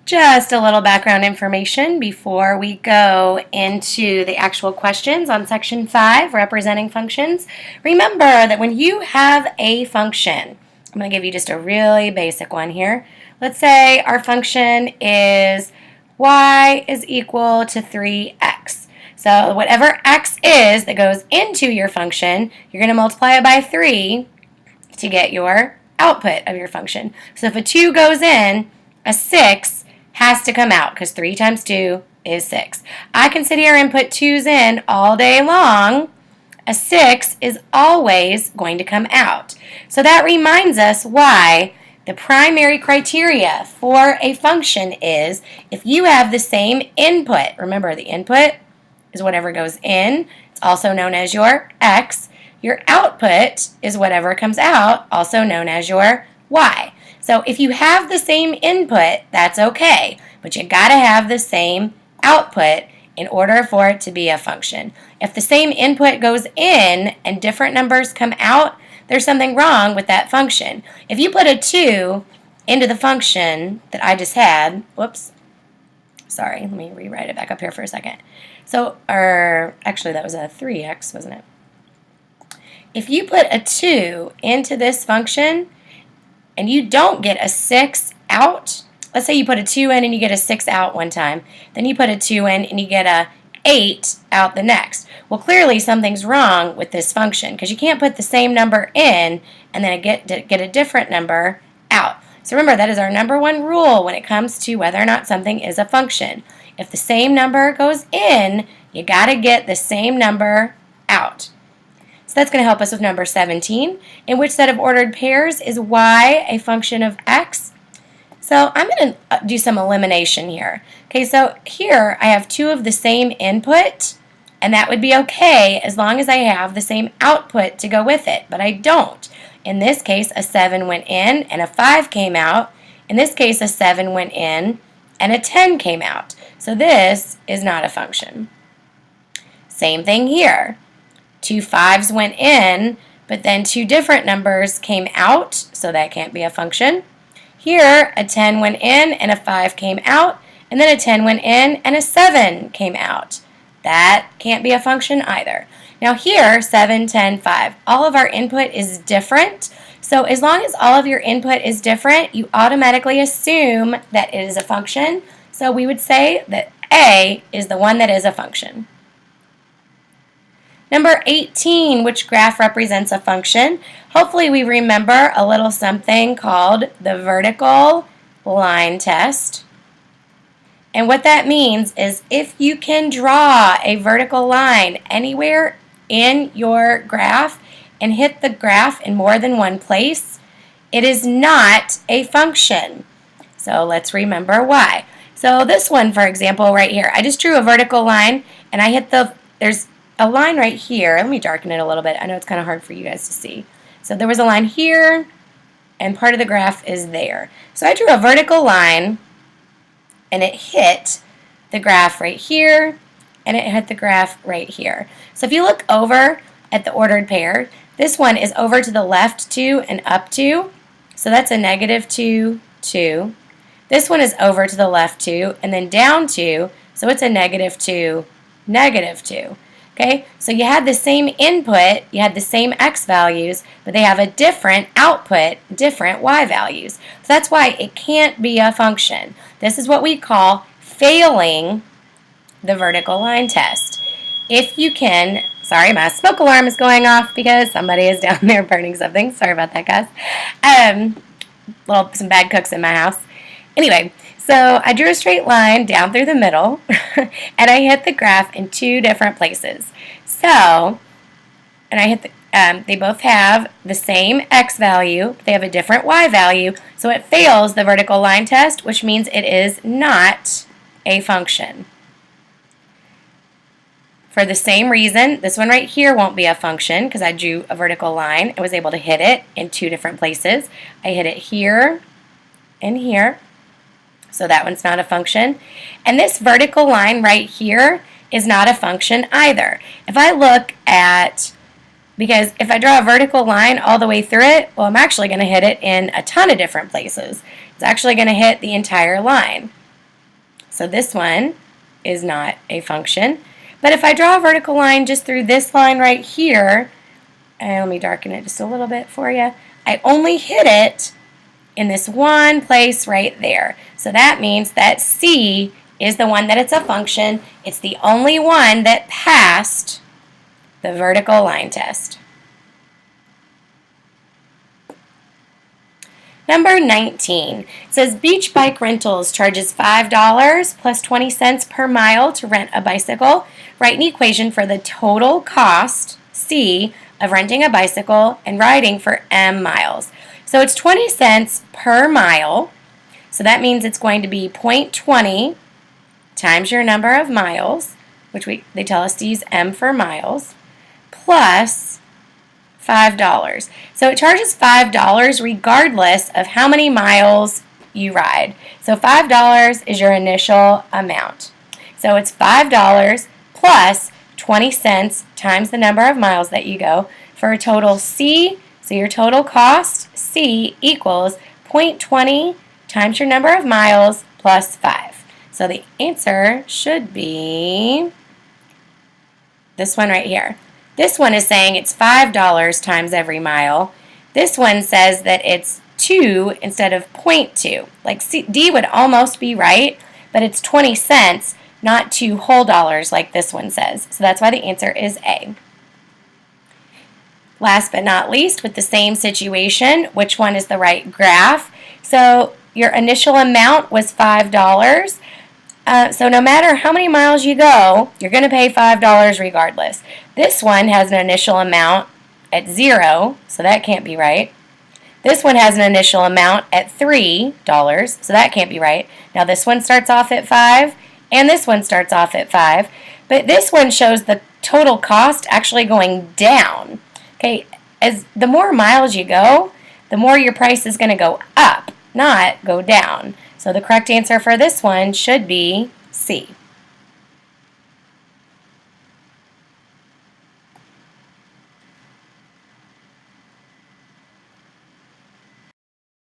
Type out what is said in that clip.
Just a little background information before we go into the actual questions on section 5, representing functions. Remember that when you have a function, I'm going to give you just a really basic one here. Let's say our function is y is equal to 3x. So whatever x is that goes into your function, you're going to multiply it by 3 to get your output of your function. So if a 2 goes in, a 6 has to come out because 3 times 2 is 6. I can sit here and put 2's in all day long. A 6 is always going to come out. So that reminds us why the primary criteria for a function is if you have the same input. Remember, the input is whatever goes in. It's also known as your x. Your output is whatever comes out, also known as your y. So if you have the same input, that's okay, but you got to have the same output in order for it to be a function. If the same input goes in and different numbers come out, there's something wrong with that function. If you put a 2 into the function that I just had, whoops, sorry, let me rewrite it back up here for a second. So, or actually that was a 3x, wasn't it? If you put a 2 into this function and you don't get a 6 out, let's say you put a 2 in and you get a 6 out one time, then you put a 2 in and you get a 8 out the next. Well, clearly something's wrong with this function because you can't put the same number in and then get a different number out. So remember, that is our number one rule when it comes to whether or not something is a function. If the same number goes in, you got to get the same number out. So that's going to help us with number 17. In which set of ordered pairs is y a function of x? So I'm going to do some elimination here. Okay, so here I have 2 of the same input, and that would be okay as long as I have the same output to go with it, but I don't. In this case, a 7 went in and a 5 came out. In this case, a 7 went in and a 10 came out. So this is not a function. Same thing here. 2 5s went in, but then 2 different numbers came out, so that can't be a function. Here, a 10 went in and a 5 came out, and then a 10 went in and a 7 came out. That can't be a function either. Now here, 7, 10, 5, all of our input is different. So as long as all of your input is different, you automatically assume that it is a function. So we would say that A is the one that is a function. Number 18, which graph represents a function? Hopefully we remember a little something called the vertical line test. And what that means is if you can draw a vertical line anywhere in your graph and hit the graph in more than one place, it is not a function. So let's remember why. So this one, for example, right here, I just drew a vertical line and I hit there's a line right here. Let me darken it a little bit. I know it's kind of hard for you guys to see. So there was a line here, and part of the graph is there. So I drew a vertical line, and it hit the graph right here, and it hit the graph right here. So if you look over at the ordered pair, this one is over to the left 2 and up 2. So that's a negative 2, 2. This one is over to the left 2 and then down 2. So it's a negative 2, negative 2. Okay, so you had the same input, you had the same x values, but they have a different output, different y values. So that's why it can't be a function. This is what we call failing the vertical line test. If you can, sorry, my smoke alarm is going off because somebody is down there burning something. Sorry about that, guys. Some bad cooks in my house. Anyway, so I drew a straight line down through the middle, and I hit the graph in 2 different places. So, and I hit they both have the same x value, they have a different y value, so it fails the vertical line test, which means it is not a function. For the same reason, this one right here won't be a function because I drew a vertical line and was able to hit it in 2 different places. I hit it here and here. So that one's not a function. And this vertical line right here is not a function either. If I look at Because if I draw a vertical line all the way through it, well, I'm actually going to hit it in a ton of different places. It's actually going to hit the entire line. So this one is not a function. But if I draw a vertical line just through this line right here, and let me darken it just a little bit for you, I only hit it in this one place right there. So that means that C is the one that it's a function. It's the only one that passed the vertical line test. Number 19, it says Beach Bike Rentals charges $5 plus 20 cents per mile to rent a bicycle. Write an equation for the total cost, C, of renting a bicycle and riding for M miles. So it's 20 cents per mile. So that means it's going to be 0.20 times your number of miles, which they tell us to use M for miles, plus $5. So it charges $5 regardless of how many miles you ride. So $5 is your initial amount. So it's $5 plus 20 cents times the number of miles that you go for a total C. So your total cost, C, equals 0.20 times your number of miles plus 5. So the answer should be this one right here. This one is saying it's $5 times every mile. This one says that it's 2 instead of 0.2. Like D would almost be right, but it's 20 cents, not 2 whole dollars like this one says. So that's why the answer is A. Last but not least, with the same situation, which one is the right graph? So your initial amount was $5. So no matter how many miles you go, you're going to pay $5 regardless. This one has an initial amount at 0, so that can't be right. This one has an initial amount at $3, so that can't be right. Now this one starts off at 5, and this one starts off at 5. But this one shows the total cost actually going down. Okay, as the more miles you go, the more your price is going to go up, not go down. So the correct answer for this one should be C.